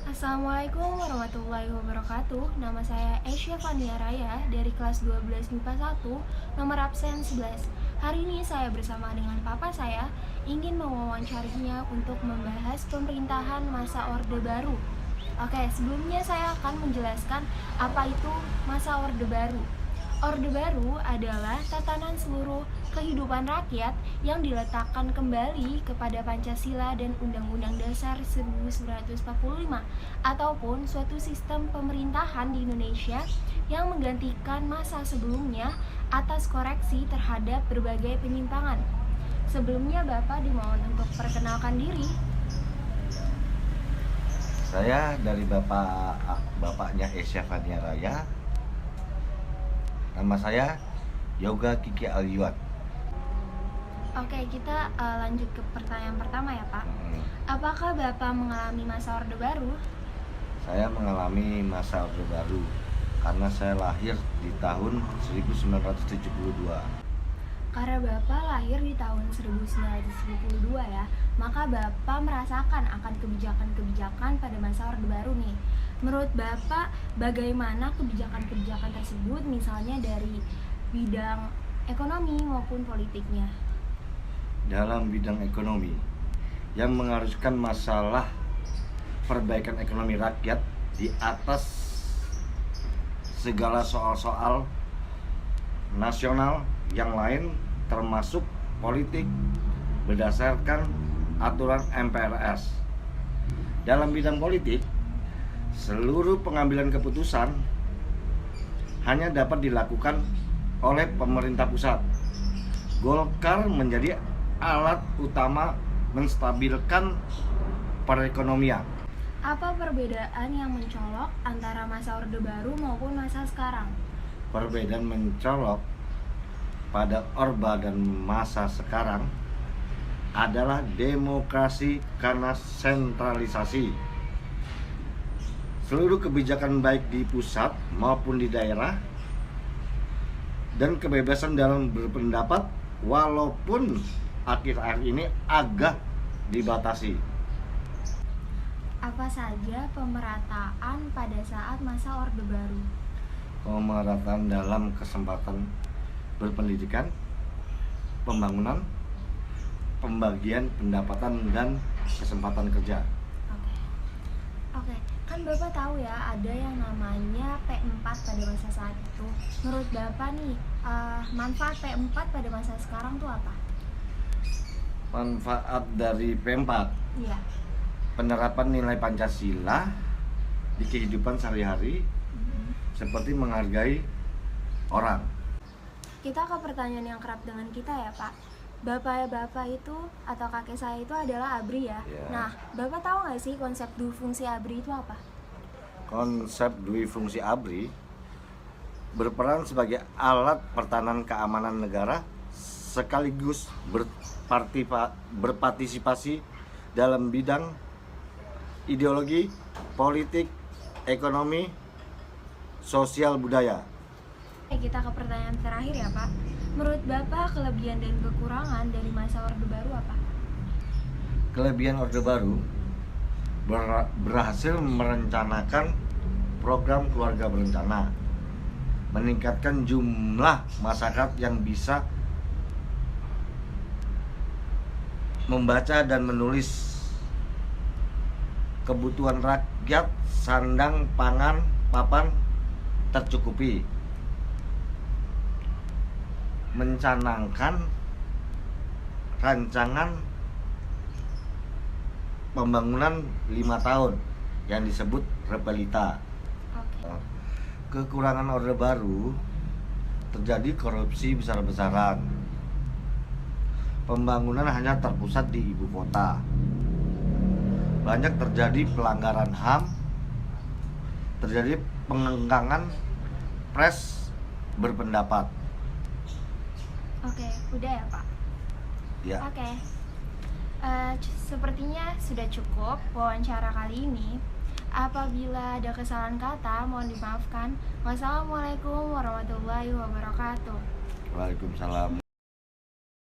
Assalamualaikum warahmatullahi wabarakatuh. Nama saya Asia Fania Raya dari kelas 12 MIPA 1, nomor absen 11. Hari ini saya bersama dengan papa saya ingin mewawancarinya untuk membahas pemerintahan masa Orde Baru. Oke, sebelumnya saya akan menjelaskan apa itu masa Orde Baru. Orde Baru adalah tatanan seluruh kehidupan rakyat yang diletakkan kembali kepada Pancasila dan Undang-Undang Dasar 1945 ataupun suatu sistem pemerintahan di Indonesia yang menggantikan masa sebelumnya atas koreksi terhadap berbagai penyimpangan. Sebelumnya Bapak dimohon untuk perkenalkan diri. Saya dari bapaknya Asia Fania Raya. Nama saya Yoga Kiki Alyuat. Oke, kita lanjut ke pertanyaan pertama ya Pak. Apakah Bapak mengalami masa Orde Baru? Saya mengalami masa Orde Baru karena saya lahir di tahun 1972. Karena Bapak lahir di tahun 1972 ya, maka Bapak merasakan akan kebijakan-kebijakan pada masa Orde Baru nih. Menurut Bapak, bagaimana kebijakan-kebijakan tersebut misalnya dari bidang ekonomi maupun politiknya? Dalam bidang ekonomi yang mengharuskan masalah perbaikan ekonomi rakyat di atas segala soal-soal nasional yang lain, termasuk politik berdasarkan aturan MPRS. Dalam bidang politik, seluruh pengambilan keputusan hanya dapat dilakukan oleh pemerintah pusat. Golkar menjadi alat utama menstabilkan perekonomian. Apa perbedaan yang mencolok antara masa Orde Baru maupun masa sekarang? Perbedaan mencolok pada Orba dan masa sekarang adalah demokrasi karena sentralisasi. Seluruh kebijakan baik di pusat maupun di daerah dan kebebasan dalam berpendapat walaupun akhir-akhir ini agak dibatasi. Apa saja pemerataan pada saat masa Orde Baru? Pemerataan dalam kesempatan berpendidikan, pembangunan, pembagian pendapatan dan kesempatan kerja. Oke, kan Bapak tahu ya ada yang namanya P4 pada masa saat itu. Menurut Bapak nih, manfaat P4 pada masa sekarang tuh apa? Manfaat dari P4, Iya. penerapan nilai Pancasila di kehidupan sehari-hari seperti menghargai orang. Kita ke pertanyaan yang kerap dengan kita ya Pak. Bapak itu atau kakek saya itu adalah ABRI ya. Ya. Nah, Bapak tahu nggak sih konsep dua fungsi ABRI itu apa? Konsep dui fungsi ABRI berperan sebagai alat pertahanan keamanan negara sekaligus berpartisipasi dalam bidang ideologi, politik, ekonomi, sosial, budaya. Kita ke pertanyaan terakhir ya Pak. Menurut Bapak kelebihan dan kekurangan dari masa Orde Baru apa? Kelebihan Orde Baru berhasil merencanakan program keluarga berencana, meningkatkan jumlah masyarakat yang bisa membaca dan menulis, kebutuhan rakyat, sandang, pangan, papan tercukupi, mencanangkan rancangan pembangunan 5 tahun yang disebut Repelita. Oke. Kekurangan Orde Baru terjadi korupsi besar-besaran. Pembangunan hanya terpusat di ibu kota. Banyak terjadi pelanggaran HAM, terjadi pengenggangan pres berpendapat. Oke, udah ya Pak? Ya. Oke. Sepertinya sudah cukup wawancara kali ini. Apabila ada kesalahan kata, mohon dimaafkan. Wassalamualaikum warahmatullahi wabarakatuh. Waalaikumsalam.